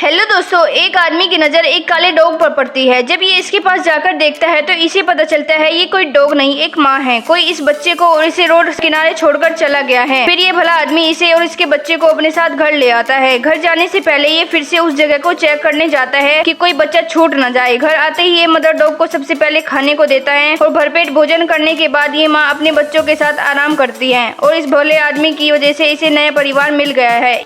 Hello दोस्तों, एक आदमी की नजर एक काले डॉग पर पड़ती है। जब ये इसके पास जाकर देखता है तो इसे पता चलता है ये कोई डॉग नहीं, एक माँ है। कोई इस बच्चे को और इसे रोड किनारे छोड़कर चला गया है। फिर ये भला आदमी इसे और इसके बच्चे को अपने साथ घर ले आता है। घर जाने से पहले ये फिर से उस जगह को चेक करने जाता है कि कोई बच्चा छूट न जाए। घर आते ही ये मदर डॉग को सबसे पहले खाने को देता है और भरपेट भोजन करने के बाद ये माँ अपने बच्चों के साथ आराम करती है। और इस भोले आदमी की वजह से इसे नया परिवार मिल गया है।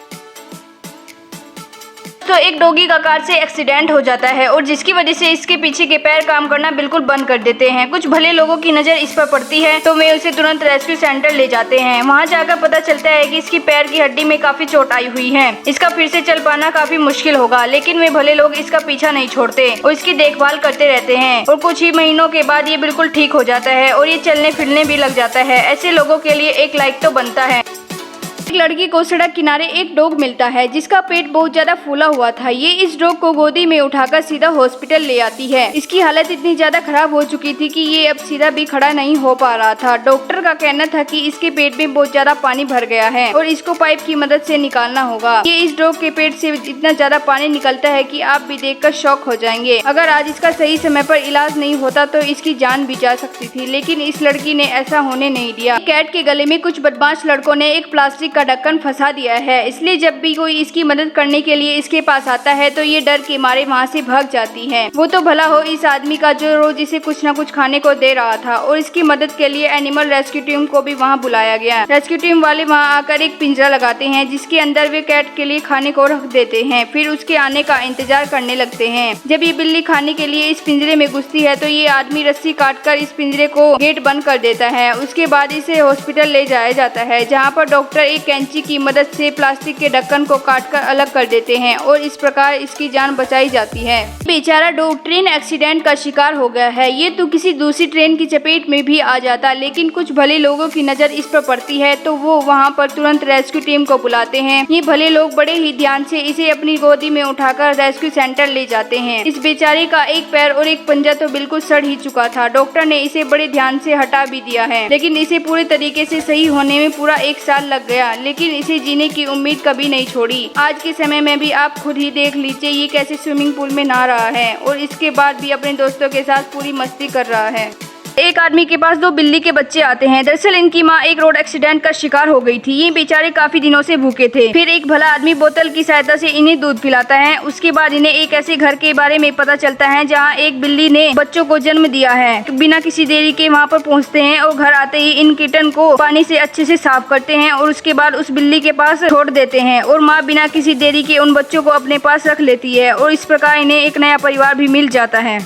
तो एक डॉगी का कार से एक्सीडेंट हो जाता है और जिसकी वजह से इसके पीछे के पैर काम करना बिल्कुल बंद कर देते हैं। कुछ भले लोगों की नज़र इस पर पड़ती है तो वे उसे तुरंत रेस्क्यू सेंटर ले जाते हैं। वहां जाकर पता चलता है कि इसकी पैर की हड्डी में काफी चोट आई हुई है। इसका फिर से चल पाना काफी मुश्किल होगा, लेकिन वे भले लोग इसका पीछा नहीं छोड़ते और इसकी देखभाल करते रहते हैं। और कुछ ही महीनों के बाद ये बिल्कुल ठीक हो जाता है और ये चलने फिरने भी लग जाता है। ऐसे लोगों के लिए एक लाइक तो बनता है। एक लड़की को सड़क किनारे एक डॉग मिलता है जिसका पेट बहुत ज्यादा फूला हुआ था। ये इस डॉग को गोदी में उठाकर सीधा हॉस्पिटल ले आती है। इसकी हालत इतनी ज्यादा खराब हो चुकी थी कि ये अब सीधा भी खड़ा नहीं हो पा रहा था। डॉक्टर का कहना था कि इसके पेट में बहुत ज्यादा पानी भर गया है और इसको पाइप की मदद से निकालना होगा। ये इस डॉग के पेट से इतना ज्यादा पानी निकलता है कि आप भी देखकर शॉक हो जाएंगे। अगर आज इसका सही समय पर इलाज नहीं होता तो इसकी जान भी जा सकती थी, लेकिन इस लड़की ने ऐसा होने नहीं दिया। कैट के गले में कुछ बदमाश लड़कों ने एक प्लास्टिक का ढक्कन फंसा दिया है, इसलिए जब भी कोई इसकी मदद करने के लिए इसके पास आता है तो ये डर के मारे वहाँ से भाग जाती है। वो तो भला हो इस आदमी का जो रोज इसे कुछ न कुछ खाने को दे रहा था। और इसकी मदद के लिए एनिमल रेस्क्यू टीम को भी वहाँ बुलाया गया। रेस्क्यू टीम वाले वहाँ आकर एक पिंजरा लगाते हैं जिसके अंदर वे कैट के लिए खाने को रख देते हैं। फिर उसके आने का इंतजार करने लगते हैं। जब ये बिल्ली खाने के लिए इस पिंजरे में घुसती है तो ये आदमी रस्सी काटकर इस पिंजरे को गेट बंद कर देता है। उसके बाद इसे हॉस्पिटल ले जाया जाता है, जहाँ पर डॉक्टर एक कैंची की मदद से प्लास्टिक के ढक्कन को काटकर अलग कर देते हैं और इस प्रकार इसकी जान बचाई जाती है। बेचारा डॉग ट्रेन एक्सीडेंट का शिकार हो गया है। ये तो किसी दूसरी ट्रेन की चपेट में भी आ जाता, लेकिन कुछ भले लोगों की नजर इस पर पड़ती है तो वो वहाँ पर तुरंत रेस्क्यू टीम को बुलाते हैं। ये भले लोग बड़े ही ध्यान से इसे अपनी गोदी में उठाकर रेस्क्यू सेंटर ले जाते हैं। इस बेचारे का एक पैर और एक पंजा तो बिल्कुल सड़ ही चुका था। डॉक्टर ने इसे बड़े ध्यान से हटा भी दिया है, लेकिन इसे पूरे तरीके से सही होने में पूरा 1 साल लग गया। लेकिन इसे जीने की उम्मीद कभी नहीं छोड़ी। आज के समय में भी आप खुद ही देख लीजिए ये कैसे स्विमिंग पूल में नहा रहा है और इसके बाद भी अपने दोस्तों के साथ पूरी मस्ती कर रहा है। एक आदमी के पास 2 बिल्ली के बच्चे आते हैं। दरअसल इनकी माँ एक रोड एक्सीडेंट का शिकार हो गई थी। ये बेचारे काफी दिनों से भूखे थे। फिर एक भला आदमी बोतल की सहायता से इन्हें दूध पिलाता है। उसके बाद इन्हें एक ऐसे घर के बारे में पता चलता है जहाँ एक बिल्ली ने बच्चों को जन्म दिया है। बिना किसी देरी के वहाँ पर पहुँचते हैं और घर आते ही इन किटन को पानी से अच्छे से साफ करते हैं और उसके बाद उस बिल्ली के पास छोड़ देते हैं और माँ बिना किसी देरी के उन बच्चों को अपने पास रख लेती है और इस प्रकार इन्हें एक नया परिवार भी मिल जाता है।